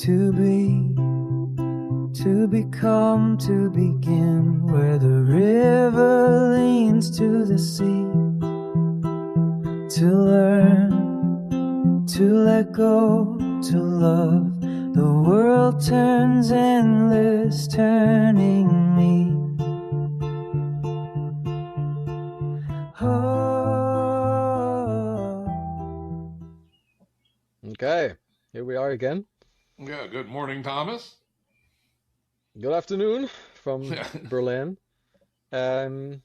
To be, to become, to begin, where the river leans to the sea. To learn, to let go, to love. The world turns endless, turning me. Oh. Okay, here we are again. Yeah, good morning, Thomas. Good afternoon from Berlin. Um,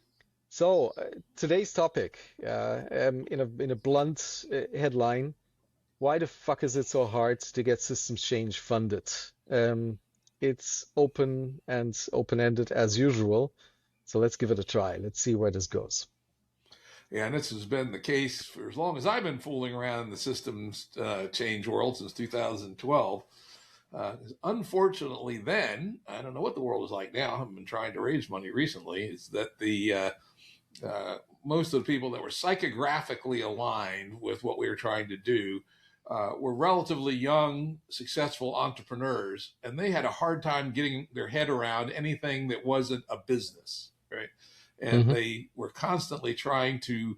Today's topic, in a blunt headline, why the fuck is it so hard to get systems change funded? It's open and open-ended as usual, so let's give it a try. Let's see where this goes. Yeah, and this has been the case for as long as I've been fooling around in the systems change world, since 2012. Unfortunately, then, I don't know what the world is like now. I haven't been trying to raise money recently. Is that the most of the people that were psychographically aligned with what we were trying to do were relatively young, successful entrepreneurs, and they had a hard time getting their head around anything that wasn't a business, right? And they were constantly trying to,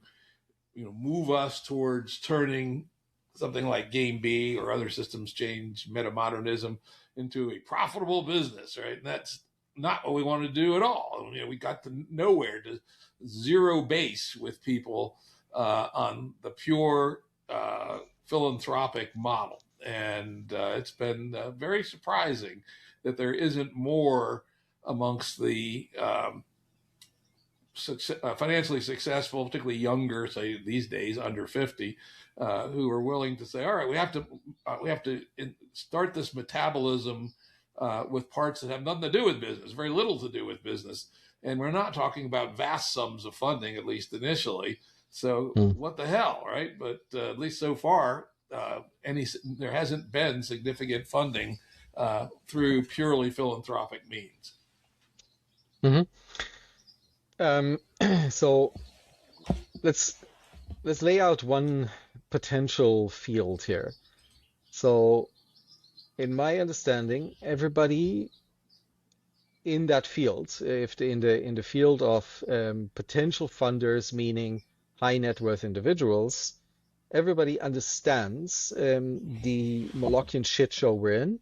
move us towards turning something like Game B or other systems change, metamodernism, into a profitable business, right? And that's not what we want to do at all. We got to nowhere, to zero base with people on the pure philanthropic model. And it's been very surprising that there isn't more amongst the financially successful, particularly younger, say these days under 50, who are willing to say, all right, we have to start this metabolism with parts that have nothing to do with business, very little to do with business. And we're not talking about vast sums of funding, at least initially. So what the hell, right? But at least so far, there hasn't been significant funding through purely philanthropic means. Mm-hmm. So let's lay out one potential field here. So, in my understanding, everybody in that field, if in the field of potential funders, meaning high net worth individuals, everybody understands the Molochian shit show we're in,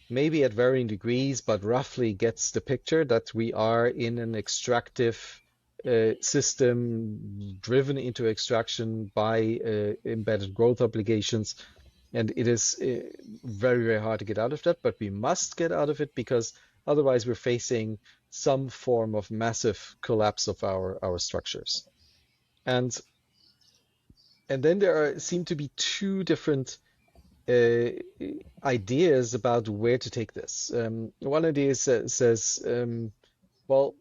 maybe at varying degrees, but roughly gets the picture that we are in an extractive system driven into extraction by embedded growth obligations. And it is very, very hard to get out of that, but we must get out of it because otherwise we're facing some form of massive collapse of our structures. And then there seem to be two different ideas about where to take this. One idea says, well,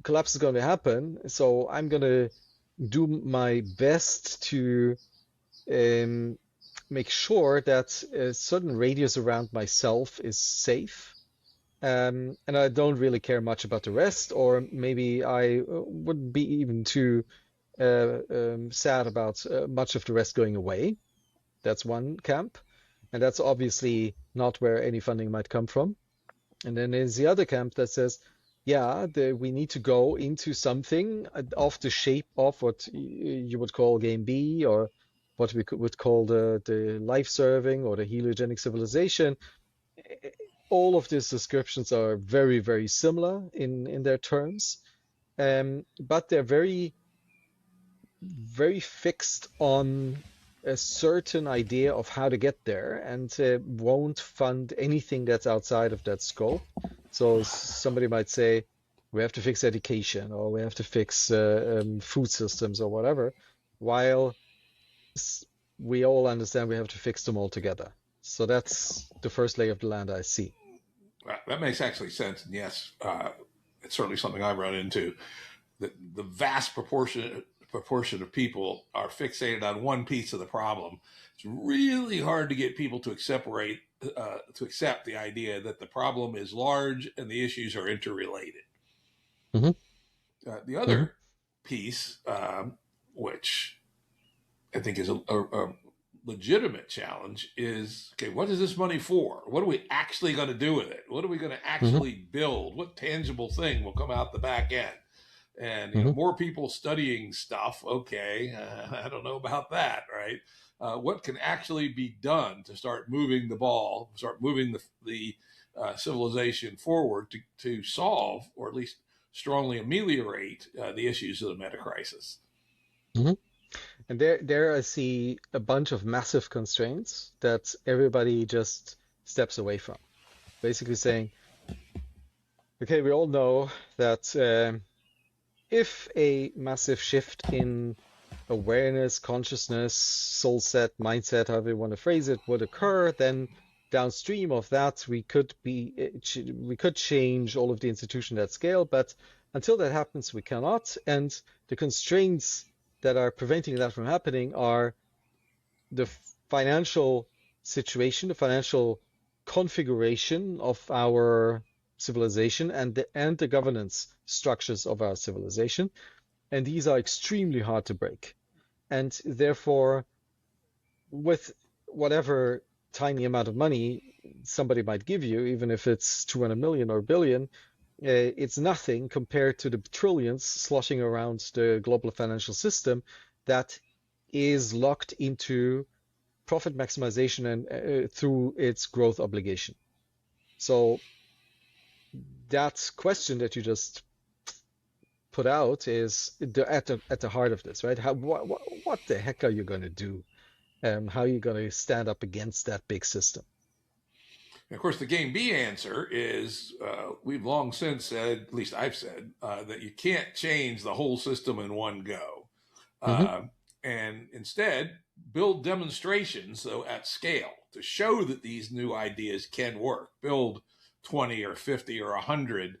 collapse is going to happen, so I'm going to do my best to make sure that a certain radius around myself is safe. And I don't really care much about the rest, or maybe I wouldn't be even too sad about much of the rest going away. That's one camp. And that's obviously not where any funding might come from. And then there's the other camp that says, yeah, we need to go into something of the shape of what you would call Game B, or what we would call the life serving or the heliogenic civilization. All of these descriptions are very, very similar in their terms, but they're very, very fixed on a certain idea of how to get there, and won't fund anything that's outside of that scope. So somebody might say, we have to fix education, or we have to fix food systems, or whatever, while we all understand we have to fix them all together. So that's the first lay of the land I see. That makes actually sense. And yes, it's certainly something I've run into. The vast proportion of people are fixated on one piece of the problem. It's really hard to get people to accept the idea that the problem is large and the issues are interrelated. Mm-hmm. The other piece, which I think is a legitimate challenge is, okay, what is this money for? What are we actually going to do with it? What are we going to actually build? What tangible thing will come out the back end? And more people studying stuff. Okay, I don't know about that, right? What can actually be done to start moving the ball, start moving the civilization forward to solve, or at least strongly ameliorate the issues of the meta crisis. And there I see a bunch of massive constraints that everybody just steps away from. Basically saying, okay, we all know that if a massive shift in awareness, consciousness, soul set, mindset, however you want to phrase it, would occur, then downstream of that, we could change all of the institution at scale, but until that happens, we cannot. And the constraints that are preventing that from happening are the financial situation, the financial configuration of our civilization, and the governance structures of our civilization. And these are extremely hard to break. And therefore, with whatever tiny amount of money somebody might give you, even if it's 200 million or billion, it's nothing compared to the trillions sloshing around the global financial system that is locked into profit maximization and through its growth obligation. So that question that you just put out is at the heart of this, right? What the heck are you going to do? How are you going to stand up against that big system? And of course, the game B answer is we've long since said, at least I've said, that you can't change the whole system in one go. And instead, build demonstrations, so at scale, to show that these new ideas can work. Build 20 or 50 or 100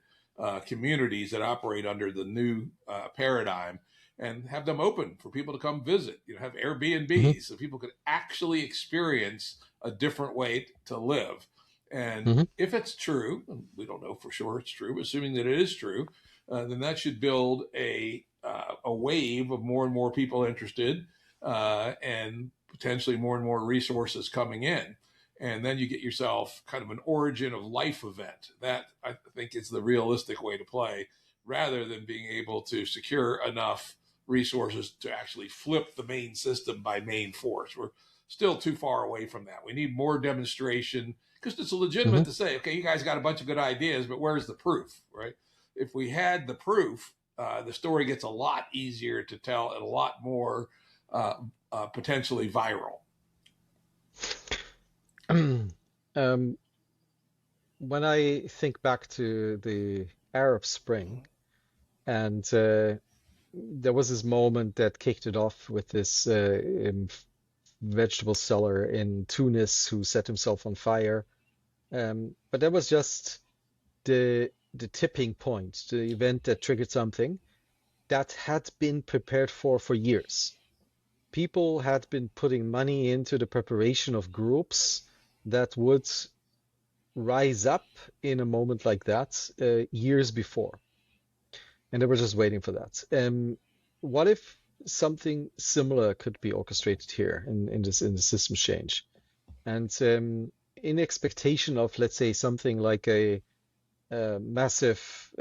communities that operate under the new paradigm, and have them open for people to come visit. Have Airbnbs so people could actually experience a different way to live. And if it's true, and we don't know for sure it's true, but assuming that it is true, then that should build a wave of more and more people interested, and potentially more and more resources coming in. And then you get yourself kind of an origin of life event. That, I think, is the realistic way to play, rather than being able to secure enough resources to actually flip the main system by main force. We're still too far away from that. We need more demonstration, because it's legitimate to say, okay, you guys got a bunch of good ideas, but where's the proof, right? If we had the proof, the story gets a lot easier to tell and a lot more potentially viral. When I think back to the Arab Spring, and there was this moment that kicked it off with this vegetable seller in Tunis who set himself on fire. But that was just the tipping point, the event that triggered something that had been prepared for years. People had been putting money into the preparation of groups that would rise up in a moment like that years before. And they were just waiting for that. What if something similar could be orchestrated here in the system change? And in expectation of, let's say, something like a massive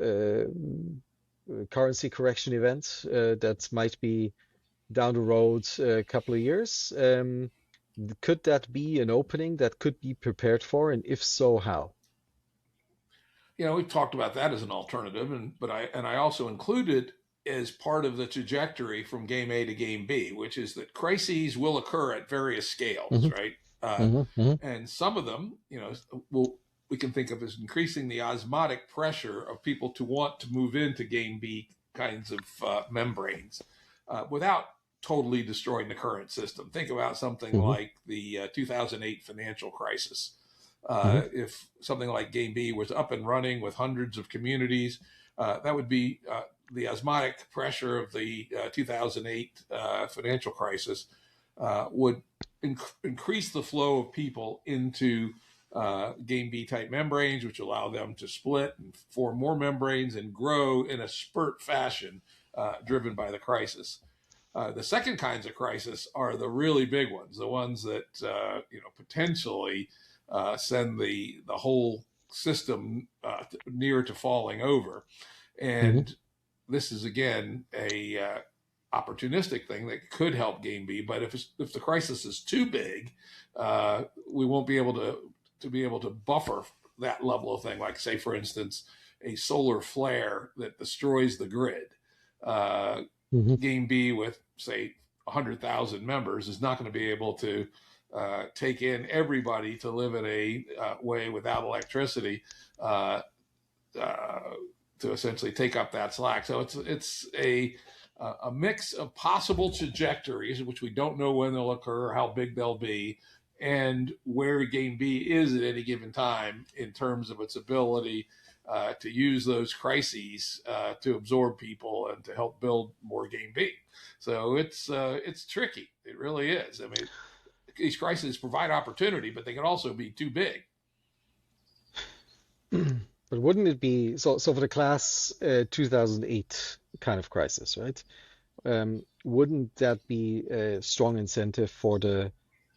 currency correction event that might be down the road a couple of years, could that be an opening that could be prepared for? And if so, how? We've talked about that as an alternative, but I also included as part of the trajectory from game A to game B, which is that crises will occur at various scales, right? And some of them, we can think of as increasing the osmotic pressure of people to want to move into game B kinds of membranes without totally destroying the current system. Think about something like the 2008 financial crisis. If something like game B was up and running with hundreds of communities, that would be the osmotic pressure of the 2008 financial crisis would increase the flow of people into game B type membranes, which allow them to split and form more membranes and grow in a spurt fashion driven by the crisis. The second kinds of crisis are the really big ones, the ones that potentially send the whole system near to falling over. And this is again a opportunistic thing that could help game B. But if the crisis is too big, we won't be able to buffer that level of thing. Like, say, for instance, a solar flare that destroys the grid. Game B with, say, 100,000 members is not going to be able to take in everybody to live in a way without electricity to essentially take up that slack. So it's a mix of possible trajectories, which we don't know when they'll occur or how big they'll be, and where game B is at any given time in terms of its ability to use those crises to absorb people and to help build more game B. So it's tricky. It really is. I mean, these crises provide opportunity, but they can also be too big. But wouldn't it be so for the class 2008 kind of crisis, right? Wouldn't that be a strong incentive for the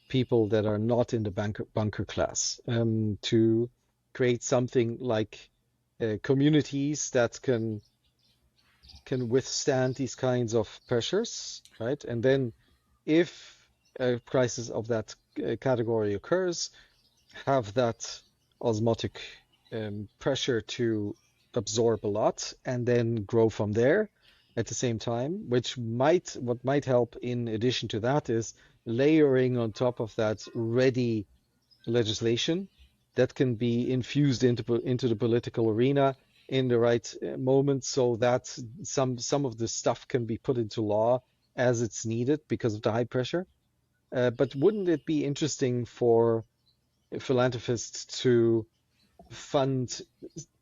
people that are not in the bunker class to create something like communities that can withstand these kinds of pressures, right? And then if a crisis of that category occurs, have that osmotic pressure to absorb a lot and then grow from there at the same time, what might help in addition to that is layering on top of that ready legislation that can be infused into the political arena in the right moment, so that some of the stuff can be put into law as it's needed because of the high pressure. But wouldn't it be interesting for philanthropists to fund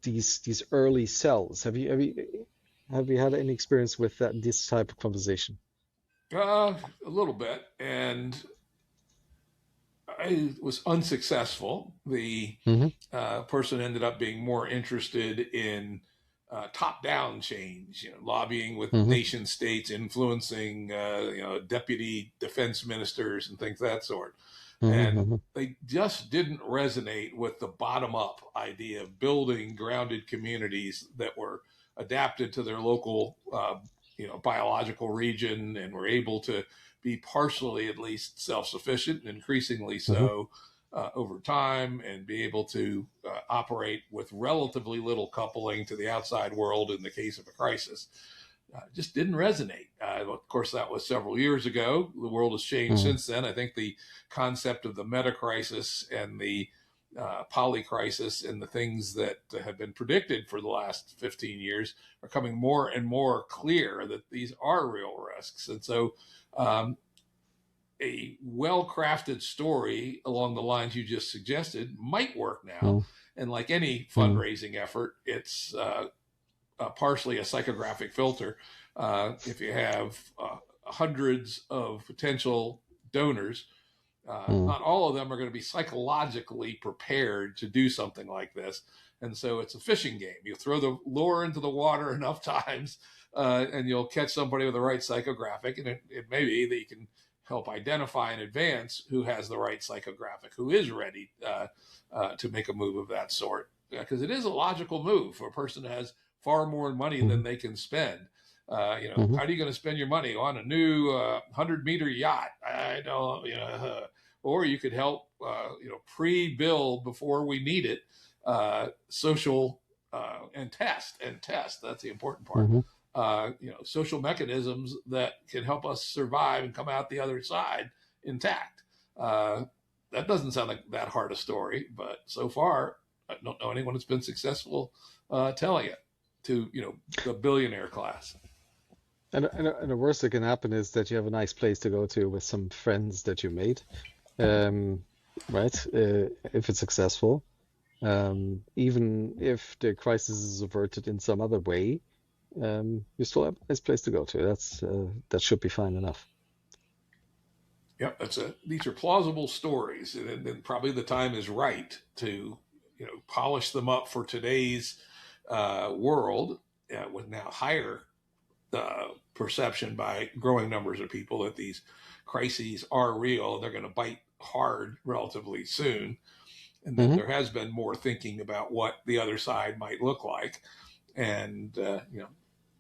these early cells? Have you had any experience with this type of conversation? A little bit, and I was unsuccessful. The person ended up being more interested in top-down change, lobbying with nation states, influencing, deputy defense ministers and things of that sort. And they just didn't resonate with the bottom-up idea of building grounded communities that were adapted to their local, biological region and were able to be partially at least self-sufficient and increasingly so over time, and be able to operate with relatively little coupling to the outside world in the case of a crisis. Just didn't resonate. Of course, that was several years ago. The world has changed since then. I think the concept of the meta crisis and the poly crisis and the things that have been predicted for the last 15 years are coming more and more clear that these are real risks. And so a well-crafted story along the lines you just suggested might work now. And like any fundraising effort, it's partially a psychographic filter. If you have hundreds of potential donors, not all of them are going to be psychologically prepared to do something like this. And so it's a fishing game. You throw the lure into the water enough times and you'll catch somebody with the right psychographic. And it may be that you can help identify in advance who has the right psychographic, who is ready to make a move of that sort. Because it is a logical move for a person who has far more money than they can spend. How are you going to spend your money on a new 100-meter yacht? I don't, or you could help, pre-build before we need it, social and test. That's the important part. Social mechanisms that can help us survive and come out the other side intact. That doesn't sound like that hard a story, but so far, I don't know anyone that's been successful telling it to, the billionaire class. And the worst that can happen is that you have a nice place to go to with some friends that you made, right? If it's successful, even if the crisis is averted in some other way, you still have a nice place to go to. That should be fine enough. Yep, these are plausible stories, and then probably the time is right to, polish them up for today's world with now higher perception by growing numbers of people that these crises are real. They're going to bite hard relatively soon. And that there has been more thinking about what the other side might look like, and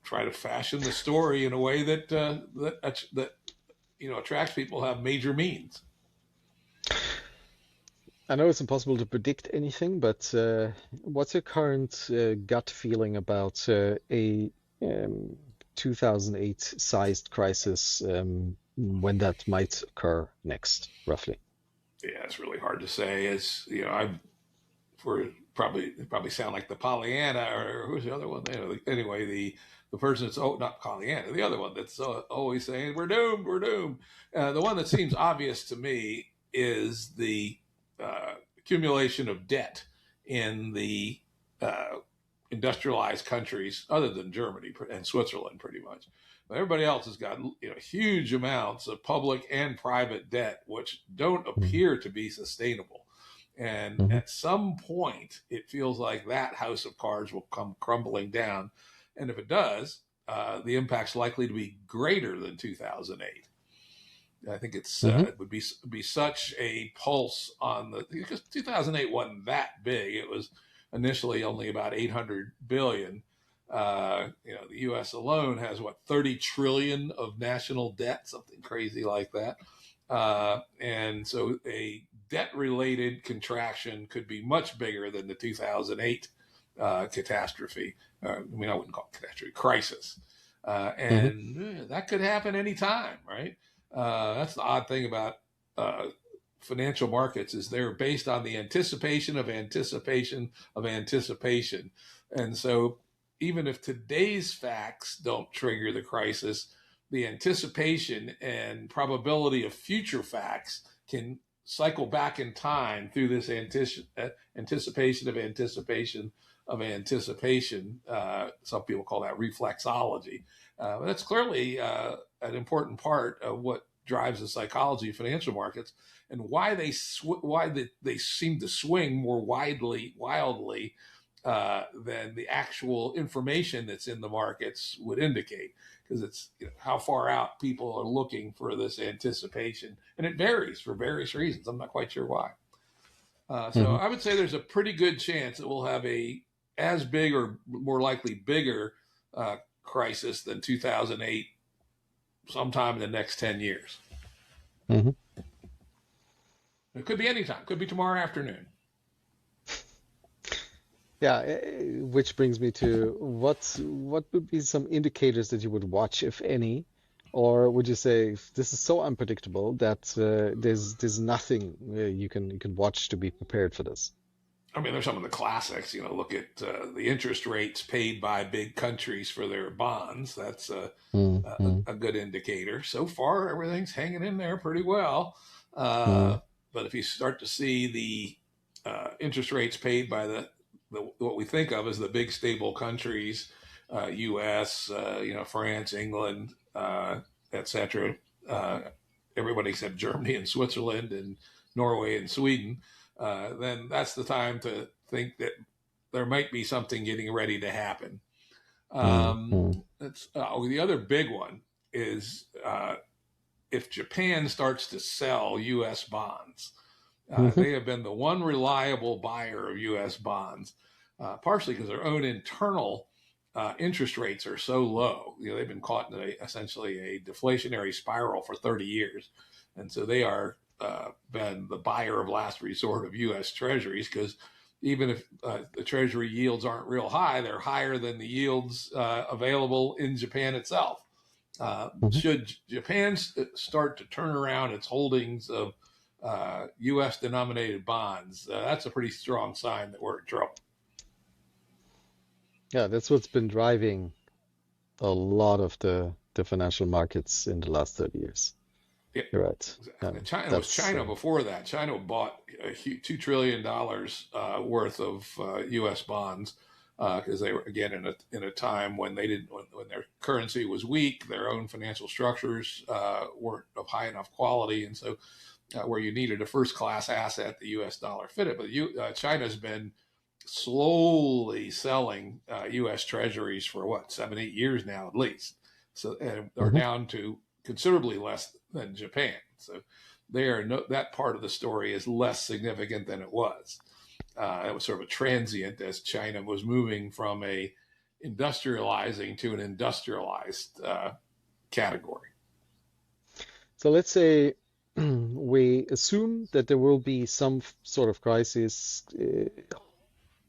try to fashion the story in a way that attracts people who have major means. I know it's impossible to predict anything, but what's your current gut feeling about a 2008-sized crisis, when that might occur next, roughly? Yeah, it's really hard to say. As you know, probably sound like the Pollyanna, or who's the other one? Anyway, the person that's not Pollyanna, the other one that's always saying we're doomed, we're doomed. The one that seems obvious to me is the accumulation of debt in the industrialized countries other than Germany and Switzerland, pretty much. But everybody else has got huge amounts of public and private debt, which don't appear to be sustainable. And at some point, it feels like that house of cards will come crumbling down. And if it does, the impact's likely to be greater than 2008. I think it would be such a pulse on because 2008 wasn't that big. It was initially only about 800 billion. The U.S. alone has 30 trillion of national debt, something crazy like that. And so a debt-related contraction could be much bigger than the 2008 catastrophe. I wouldn't call it catastrophe, crisis. And that could happen anytime, right? That's the odd thing about financial markets is they're based on the anticipation of anticipation of anticipation. And so even if today's facts don't trigger the crisis, the anticipation and probability of future facts can cycle back in time through this anticipation of anticipation of anticipation. Some people call that reflexology. But that's clearly an important part of what drives the psychology of financial markets and why they seem to swing more wildly than the actual information that's in the markets would indicate, because it's how far out people are looking for this anticipation, and it varies for various reasons. I'm not quite sure why. So I would say there's a pretty good chance that we'll have a as big or more likely bigger crisis than 2008 sometime in the next 10 years. It could be anytime. It could be tomorrow afternoon. Yeah, which brings me to what would be some indicators that you would watch, if any, or would you say this is so unpredictable that there's nothing you can watch to be prepared for this? I mean, there's some of the classics. Look at the interest rates paid by big countries for their bonds. That's a good indicator. So far, everything's hanging in there pretty well. But if you start to see the interest rates paid by what we think of as the big stable countries, U.S., France, England, etc., everybody except Germany and Switzerland and Norway and Sweden, then that's the time to think that there might be something getting ready to happen. The other big one is if Japan starts to sell U.S. bonds. They have been the one reliable buyer of U.S. bonds, partially because their own internal interest rates are so low. They've been caught in essentially a deflationary spiral for 30 years. And so they are been the buyer of last resort of U.S. Treasuries, because even if the Treasury yields aren't real high, they're higher than the yields available in Japan itself. Should Japan start to turn around its holdings of U.S. denominated bonds, that's a pretty strong sign that we're in trouble. Yeah, that's what's been driving a lot of the financial markets in the last 30 years. Yeah, you're right. China was China before that. China bought $2 trillion worth of U.S. bonds because they were, again, in a time when when their currency was weak, their own financial structures weren't of high enough quality, and so where you needed a first-class asset, the U.S. dollar fit it. But China's been slowly selling U.S. treasuries for 7-8 years now, at least. So and are down to considerably less than Japan. So that part of the story is less significant than it was. It was sort of a transient as China was moving from a industrializing to an industrialized category. So let's say we assume that there will be some sort of crisis,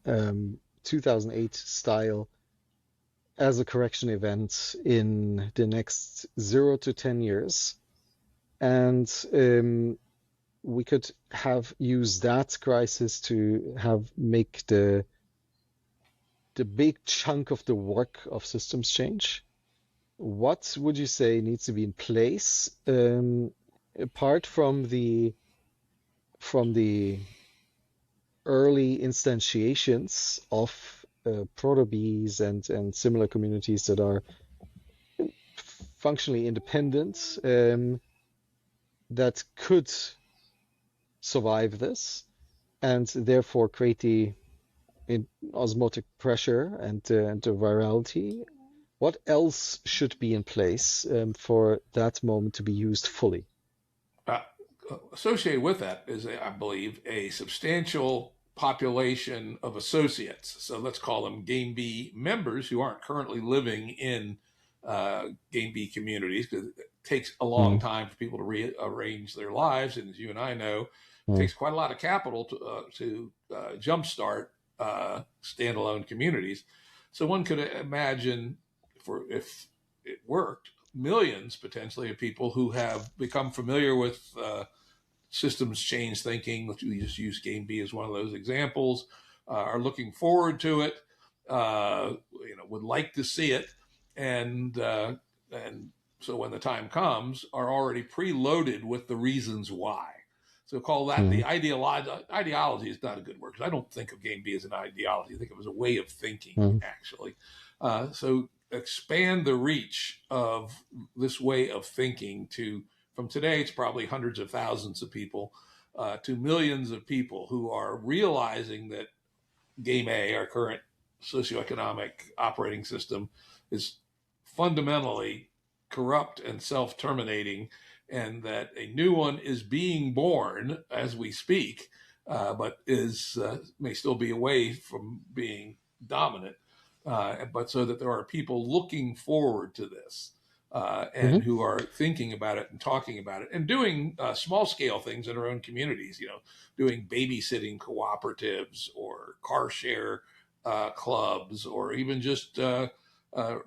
2008 style, as a correction event in the next 0 to 10 years. And we could have used that crisis to make the big chunk of the work of systems change. What would you say needs to be in place, apart from the early instantiations of proto-bees and similar communities that are functionally independent, that could survive this and therefore create the osmotic pressure and the virality? What else should be in place for that moment to be used fully? Associated with that is, I believe, a substantial population of associates. So let's call them Game Bee members who aren't currently living in Game Bee communities, because it takes a long time for people to rearrange their lives. And as you and I know, it takes quite a lot of capital to jumpstart standalone communities. So one could imagine, if it worked, millions potentially of people who have become familiar with systems change thinking. We just use Game Bee as one of those examples. Are looking forward to it. Would like to see it, and so when the time comes, are already preloaded with the reasons why. So call that the ideology. Ideology is not a good word, because I don't think of Game Bee as an ideology. I think of it as a way of thinking, actually. So expand the reach of this way of thinking from today, it's probably hundreds of thousands of people, to millions of people who are realizing that Game A, our current socioeconomic operating system, is fundamentally corrupt and self-terminating, and that a new one is being born as we speak, but may still be away from being dominant. But so that there are people looking forward to this, and who are thinking about it and talking about it and doing small scale things in our own communities, doing babysitting cooperatives or car share clubs, or even just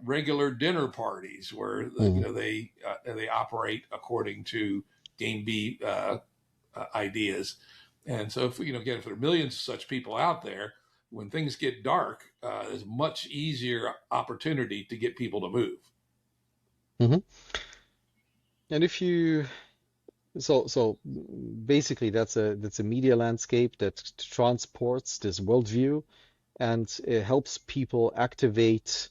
regular dinner parties where they operate according to Game Bee ideas. And so if there are millions of such people out there, when things get dark, there's much easier opportunity to get people to move. And if you so basically that's a media landscape that transports this worldview, and it helps people activate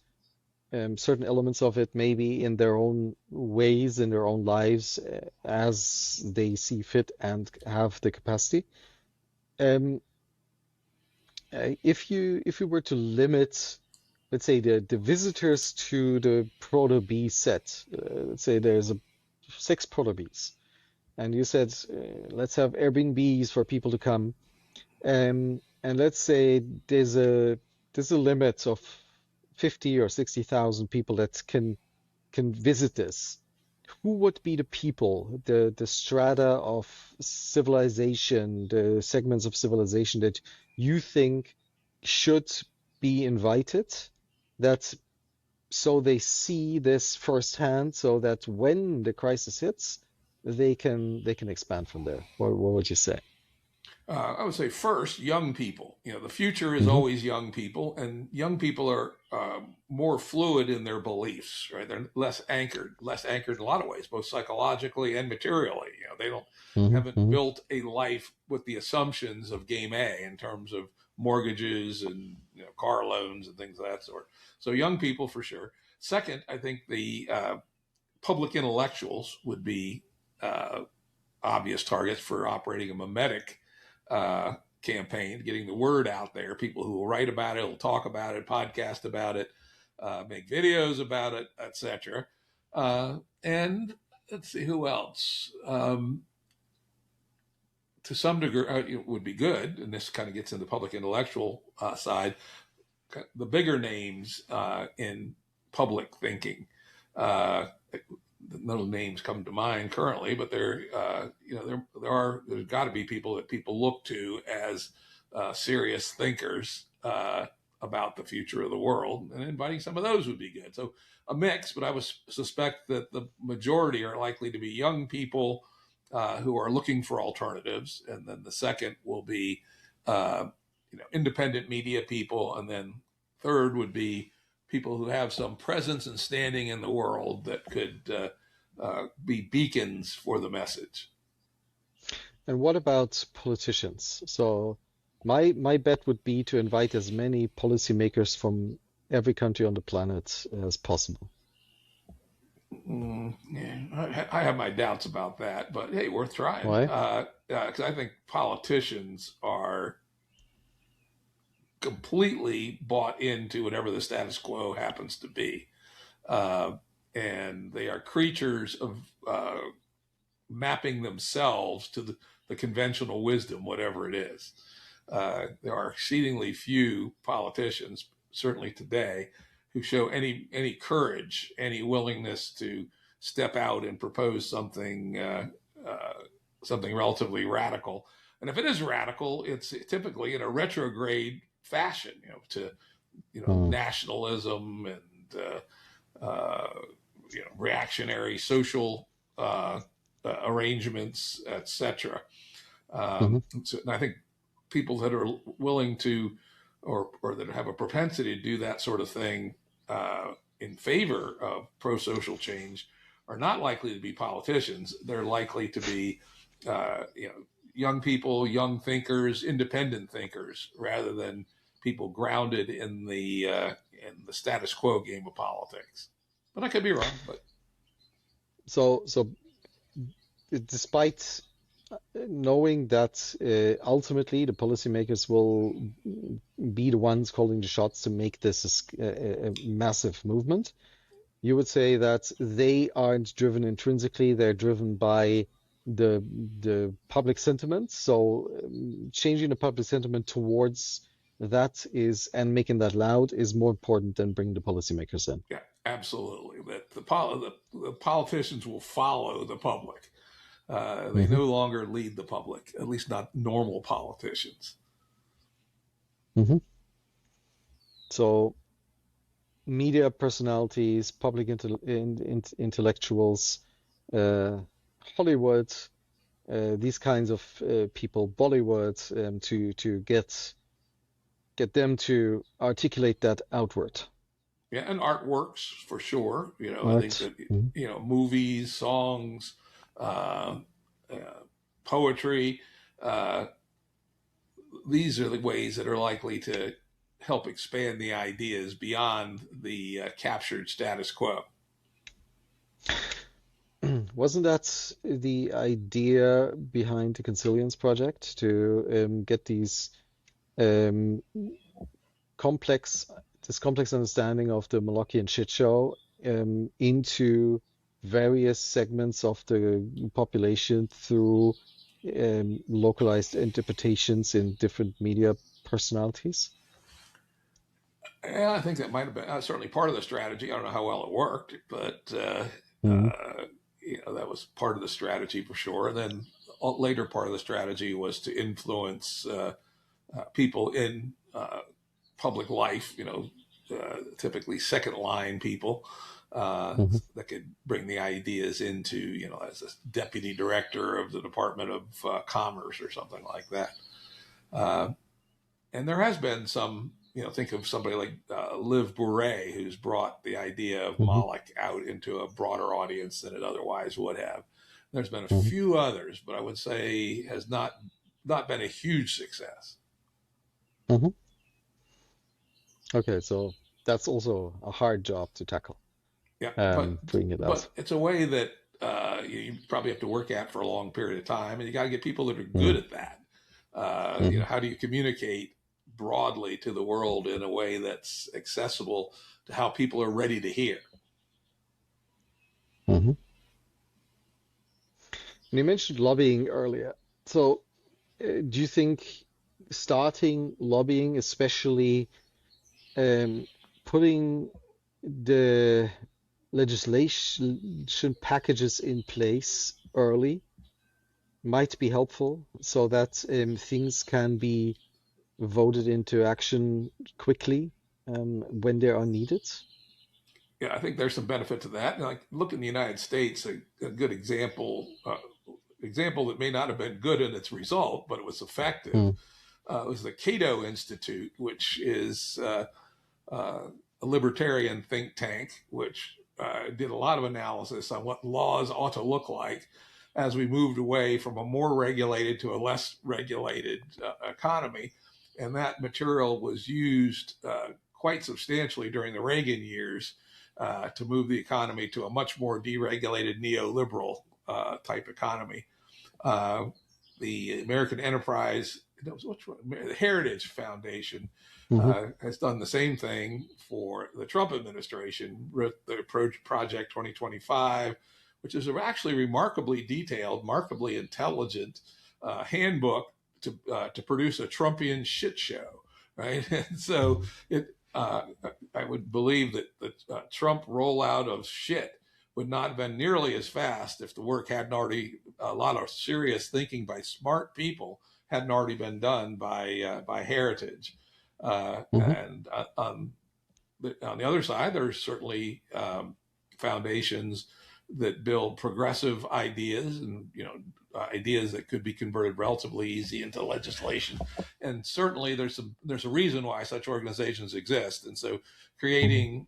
certain elements of it, maybe in their own ways, in their own lives, as they see fit and have the capacity. If you were to limit, let's say, the visitors to the proto-bee set, let's say there's 6 proto-bees, and you said let's have Airbnbs for people to come, and let's say there's a limit of 50 or 60,000 people that can visit this. Who would be the people, the strata of civilization, the segments of civilization that you think should be invited, that so they see this firsthand, so that when the crisis hits, they can expand from there? What would you say? I would say first, young people. The future is always young people, and young people are more fluid in their beliefs, right? They're less anchored in a lot of ways, both psychologically and materially. They haven't built a life with the assumptions of Game A in terms of mortgages and car loans and things of that sort. So young people for sure. Second, I think the public intellectuals would be obvious targets for operating a mimetic campaign, getting the word out there. People who will write about it, will talk about it, podcast about it, make videos about it, etc. And let's see who else. To some degree, it would be good, and this kind of gets into the public intellectual side. The bigger names in public thinking. No names come to mind currently, but there's got to be people that people look to as serious thinkers about the future of the world, and inviting some of those would be good. So a mix, but I would suspect that the majority are likely to be young people who are looking for alternatives, and then the second will be independent media people, and then third would be people who have some presence and standing in the world that could be beacons for the message. And what about politicians? So my bet would be to invite as many policymakers from every country on the planet as possible. Yeah, I have my doubts about that, but hey, worth trying. Why? Because I think politicians are completely bought into whatever the status quo happens to be. And they are creatures of mapping themselves to the conventional wisdom, whatever it is. There are exceedingly few politicians, certainly today, who show any courage, any willingness to step out and propose something relatively radical. And if it is radical, it's typically in a retrograde fashion, to nationalism and reactionary social arrangements, etc. So, and I think people that are willing to, or that have a propensity to do that sort of thing in favor of pro-social change, are not likely to be politicians. They're likely to be, young people, young thinkers, independent thinkers, rather than people grounded in the status quo game of politics. But I could be wrong. But so despite knowing that ultimately the policymakers will be the ones calling the shots to make this a massive movement, you would say that they aren't driven intrinsically, they're driven by the public sentiment. So changing the public sentiment towards that and making that loud is more important than bringing the policymakers in. Yeah, absolutely. That the politicians will follow the public. They no longer lead the public, at least not normal politicians. So media personalities, public intellectuals, Hollywood, these kinds of people, Bollywood, to get them to articulate that outward. Yeah, and artworks for sure. I think that movies, songs, poetry. These are the ways that are likely to help expand the ideas beyond the captured status quo. Wasn't that the idea behind the Consilience Project, to get these complex understanding of the Molochian shit show into various segments of the population through localized interpretations in different media personalities? Yeah, I think that might have been certainly part of the strategy. I don't know how well it worked, but that was part of the strategy for sure. And then later part of the strategy was to influence people in public life, typically second line people that could bring the ideas into, as a deputy director of the Department of Commerce or something like that. And there has been some, think of somebody like Liv Bourret, who's brought the idea of Moloch out into a broader audience than it otherwise would have. There's been a few others, but I would say has not been a huge success. Okay, so that's also a hard job to tackle. Yeah, but it's a way that you probably have to work at for a long period of time, and you got to get people that are good at that. How do you communicate broadly to the world in a way that's accessible to how people are ready to hear? hmm And you mentioned lobbying earlier. So, do you think starting lobbying, especially putting the legislation packages in place early, might be helpful so that things can be voted into action quickly when they are needed? Yeah, I think there's some benefit to that. Like, look in the United States, a good example that may not have been good in its result, but it was effective. Mm, Was the Cato Institute, which is uh, a libertarian think tank, which did a lot of analysis on what laws ought to look like as we moved away from a more regulated to a less regulated economy. And that material was used quite substantially during the Reagan years to move the economy to a much more deregulated neoliberal type economy. Uh, the American Enterprise, the Heritage Foundation hmm has done the same thing for the Trump administration, the Project 2025, which is actually remarkably detailed, remarkably intelligent handbook to produce a Trumpian shit show, right? And so I would believe that the Trump rollout of shit would not have been nearly as fast if the work hadn't already, a lot of serious thinking by smart people hadn't already been done by Heritage. hmm And on the other side, there's certainly foundations that build progressive ideas and ideas that could be converted relatively easy into legislation. And certainly there's a reason why such organizations exist. And so hmm creating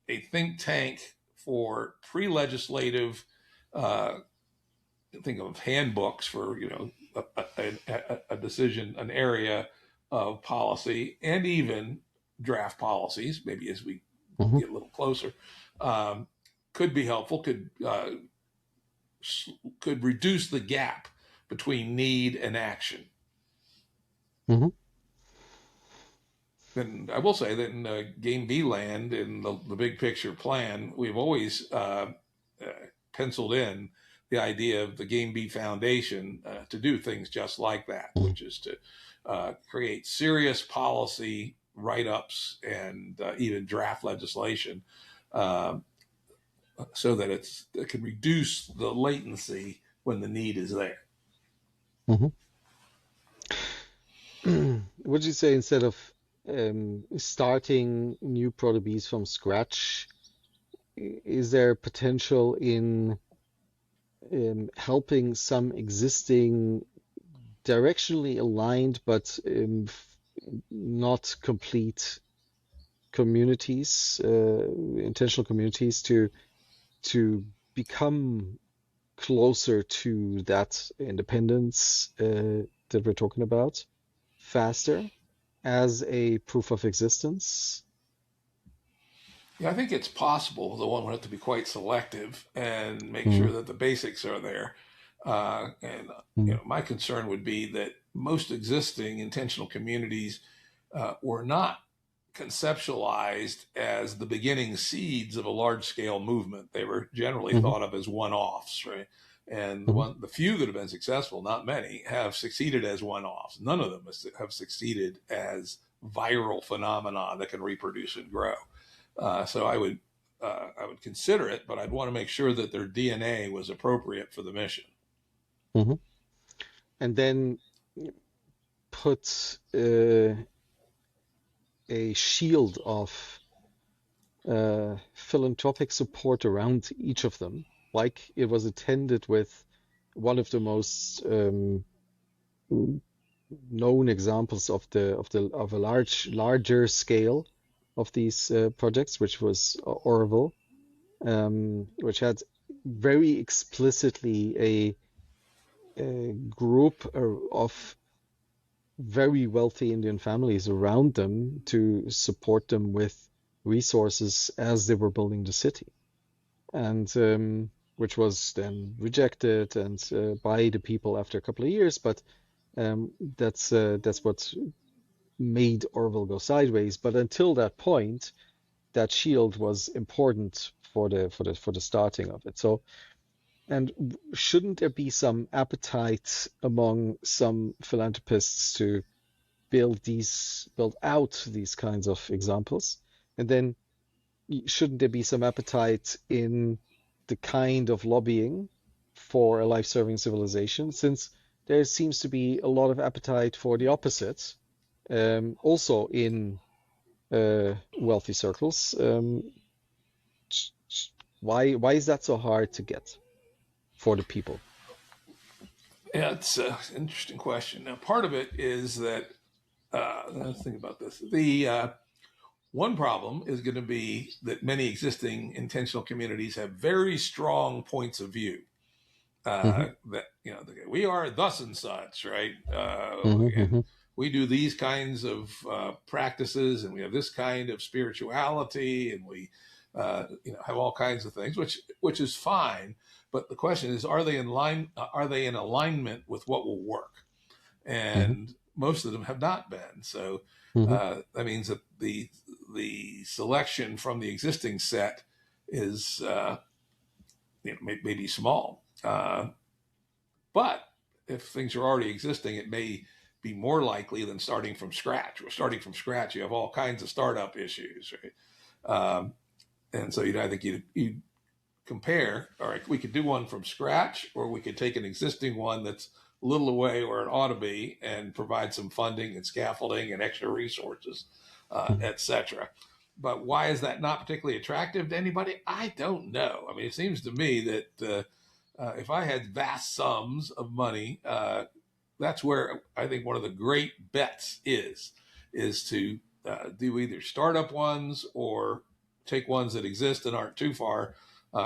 a think tank for pre-legislative, uh, think of handbooks for a decision, an area of policy, and even draft policies. Maybe as we hmm get a little closer, um, could be helpful. Could reduce the gap between need and action. hmm And I will say that in Game B land, in the big picture plan, we've always penciled in the idea of the Game B Foundation to do things just like that, hmm which is to create serious policy write ups and even draft legislation uh, so that it can reduce the latency when the need is there. hmm Would you say instead of starting new protobees from scratch, is there potential in helping some existing directionally aligned but not complete communities, intentional communities, to become closer to that independence that we're talking about faster as a proof of existence? Yeah, I think it's possible, though one would have to be quite selective and make Mm, sure that the basics are there. And mm, my concern would be that most existing intentional communities were not conceptualized as the beginning seeds of a large scale movement. They were generally mhm, thought of as one offs, right? And mhm, the few that have been successful, not many, have succeeded as one offs. None of them have succeeded as viral phenomena that can reproduce and grow. So I would consider it, but I'd want to make sure that their DNA was appropriate for the mission. mhm. And then put a shield of philanthropic support around each of them, like it was attended with one of the most known examples of a larger scale of these projects, which was Orville, which had very explicitly a group of very wealthy Indian families around them to support them with resources as they were building the city, and which was then rejected and by the people after a couple of years. But that's what made Orville go sideways. But until that point, that shield was important for the starting of it. So, and shouldn't there be some appetite among some philanthropists to build out these kinds of examples? And then shouldn't there be some appetite in the kind of lobbying for a life-serving civilization, since there seems to be a lot of appetite for the opposite, also in wealthy circles. Why is that so hard to get for the people? Yeah, it's an interesting question. Now, part of it is that let's think about this. The one problem is going to be that many existing intentional communities have very strong points of view. That we are thus and such, right? And we do these kinds of practices, and we have this kind of spirituality, and we have all kinds of things, which is fine. But the question is, are they in alignment with what will work? And most of them have not been. So that means that the selection from the existing set is maybe small. But if things are already existing, it may be more likely than starting from scratch. Well, starting from scratch, you have all kinds of startup issues, right? And so I think you'd compare, all right, we could do one from scratch, or we could take an existing one that's a little away where it ought to be and provide some funding and scaffolding and extra resources, et cetera. But why is that not particularly attractive to anybody? I don't know. I mean, it seems to me that if I had vast sums of money, that's where I think one of the great bets is to do either startup ones or take ones that exist and aren't too far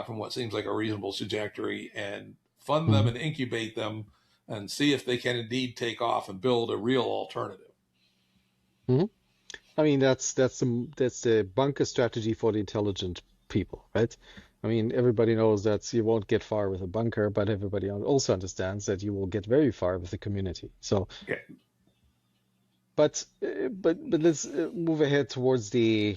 from what seems like a reasonable trajectory, and fund them and incubate them and see if they can indeed take off and build a real alternative. I mean, that's the bunker strategy for the intelligent people, right? I mean, everybody knows that you won't get far with a bunker, but everybody also understands that you will get very far with the community. So, yeah. But let's move ahead towards the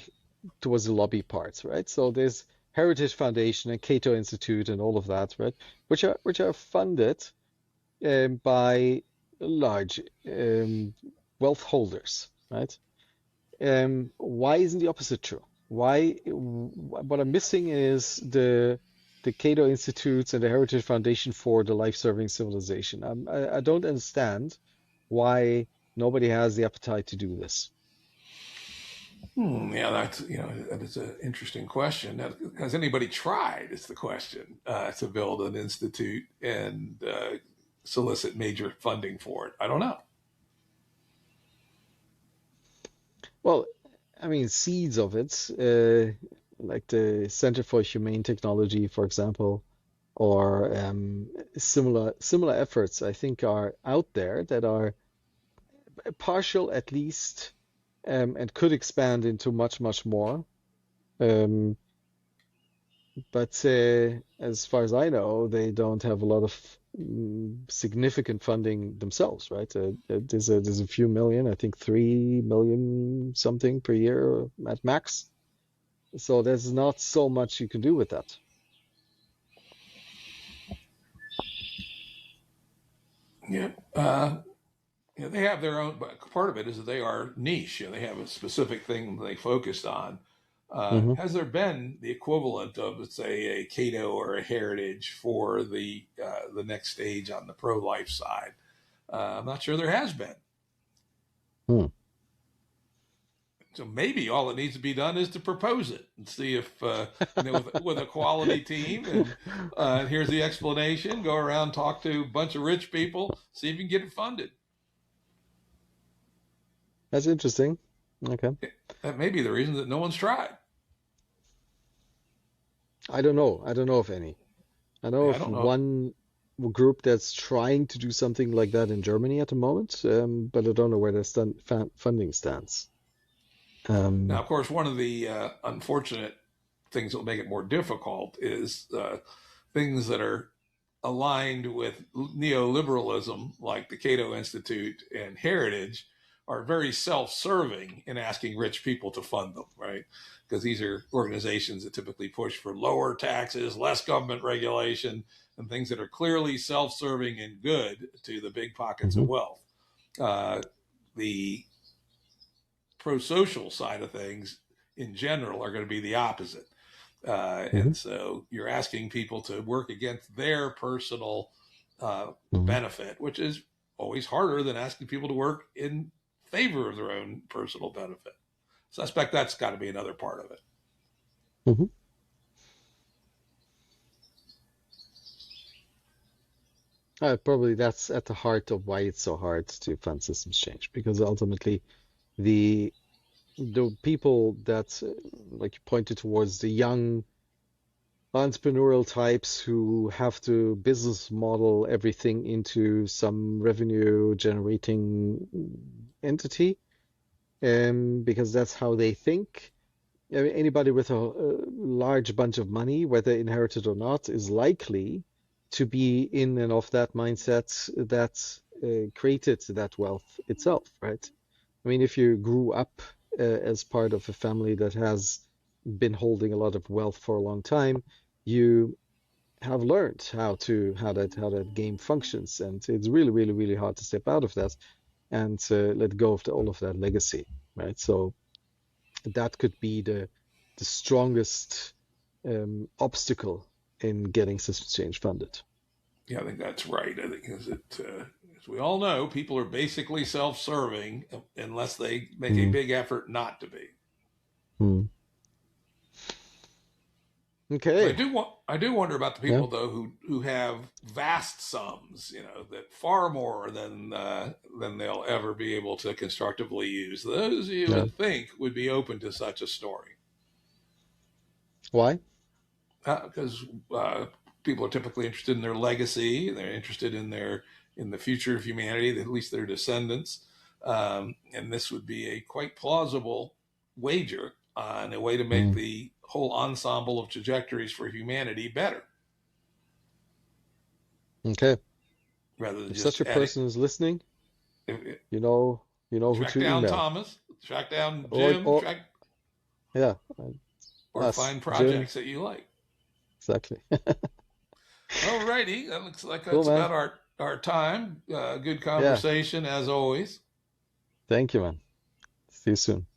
lobby parts, right? So there's Heritage Foundation and Cato Institute and all of that, right? Which are funded by large wealth holders, right? Why isn't the opposite true? What I'm missing is the Cato Institutes and the Heritage Foundation for the life-serving civilization. I don't understand why nobody has the appetite to do this. Yeah, that is an interesting question. Now, has anybody tried, is the question, to build an institute and solicit major funding for it? I don't know. Well, I mean, seeds of it, like the Center for Humane Technology, for example, or similar efforts, I think, are out there that are partial at least, and could expand into much more. But as far as I know, they don't have a lot of significant funding themselves, right? There's a few million, I think 3 million something per year at max. So there's not so much you can do with that. Yeah. They have their own, but part of it is that they are niche. They have a specific thing they focused on. Has there been the equivalent of, let's say, a Cato or a Heritage for the next stage on the pro-life side? I'm not sure there has been. So maybe all that needs to be done is to propose it and see if, with a quality team, and here's the explanation. Go around, talk to a bunch of rich people, see if you can get it funded. That's interesting. Okay. That may be the reason that no one's tried. I don't know. I don't know of any. I know of one group that's trying to do something like that in Germany at the moment, but I don't know where their funding stands. Now, of course, one of the unfortunate things that will make it more difficult is things that are aligned with neoliberalism, like the Cato Institute and Heritage, are very self-serving in asking rich people to fund them, right? Because these are organizations that typically push for lower taxes, less government regulation, and things that are clearly self-serving and good to the big pockets of wealth. The pro-social side of things in general are going to be the opposite. And so you're asking people to work against their personal benefit, which is always harder than asking people to work in favor of their own personal benefit. So I suspect that's got to be another part of it. Probably that's at the heart of why it's so hard to fund systems change, because ultimately the people that, like you pointed towards, the young entrepreneurial types who have to business model everything into some revenue generating entity, because that's how they think. I mean, anybody with a large bunch of money, whether inherited or not, is likely to be in and of that mindset that created that wealth itself, right? I mean, if you grew up as part of a family that has been holding a lot of wealth for a long time, you have learned how that game functions, and it's really, really, really hard to step out of that and let go of all of that legacy, right? So that could be the strongest obstacle in getting systems change funded. Yeah, I think that's right. I think as we all know, people are basically self-serving unless they make a big effort not to be. Okay. I do wonder about the people though who have vast sums, that far more than they'll ever be able to constructively use. Those you would think would be open to such a story. Why? Because people are typically interested in their legacy. They're interested in the future of humanity, at least their descendants. And this would be a quite plausible wager on a way to make the whole ensemble of trajectories for humanity better. Okay. Rather than if just such a person is listening, you know who to down email. Thomas, track down Jim, or or find projects that you like. Exactly. All righty, that looks like that's Cool, about our time. Good conversation as always. Thank you, man. See you soon.